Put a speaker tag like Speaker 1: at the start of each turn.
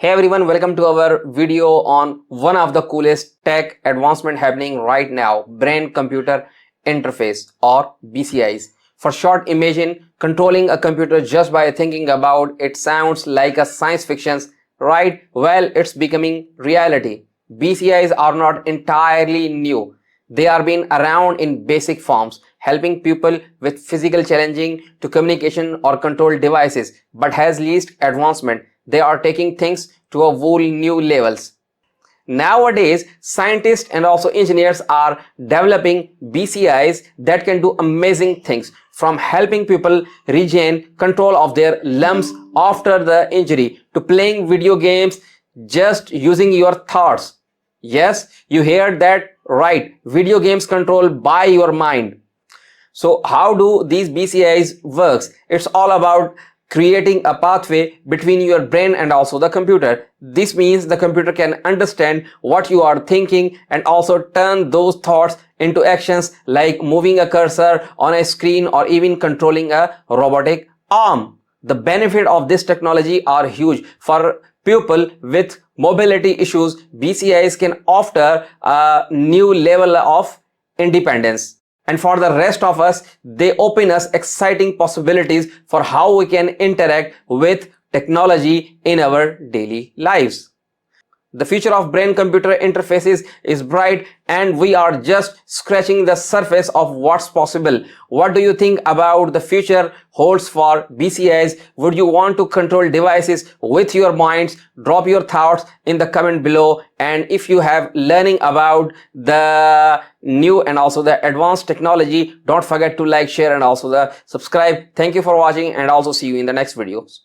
Speaker 1: Hey everyone, welcome to our video on one of the coolest tech advancement happening right now, brain-computer interface or BCIs. For short, imagine controlling a computer just by thinking about it. Sounds like a science fiction, right? Well, it's becoming reality. BCIs are not entirely new. They are been around in basic forms, helping people with physical challenging to communication or control devices, but has least advancement. They are taking things to a whole new levels. Nowadays, scientists and also engineers are developing BCIs that can do amazing things, from helping people regain control of their limbs after the injury to playing video games just using your thoughts. Yes, you heard that right. Video games controlled by your mind. So how do these BCIs works? It's all about creating a pathway between your brain and also the computer. This means the computer can understand what you are thinking and also turn those thoughts into actions like moving a cursor on a screen or even controlling a robotic arm. The benefit of this technology are huge. For people with mobility issues, BCIs can offer a new level of independence. And for the rest of us, they open us exciting possibilities for how we can interact with technology in our daily lives. The future of brain-computer interfaces is bright and we are just scratching the surface of what's possible. What do you think about the future holds for BCIs? Would you want to control devices with your minds? Drop your thoughts in the comment below. And if you have learning about the new and also the advanced technology, don't forget to like, share and also the subscribe. Thank you for watching and also see you in the next videos.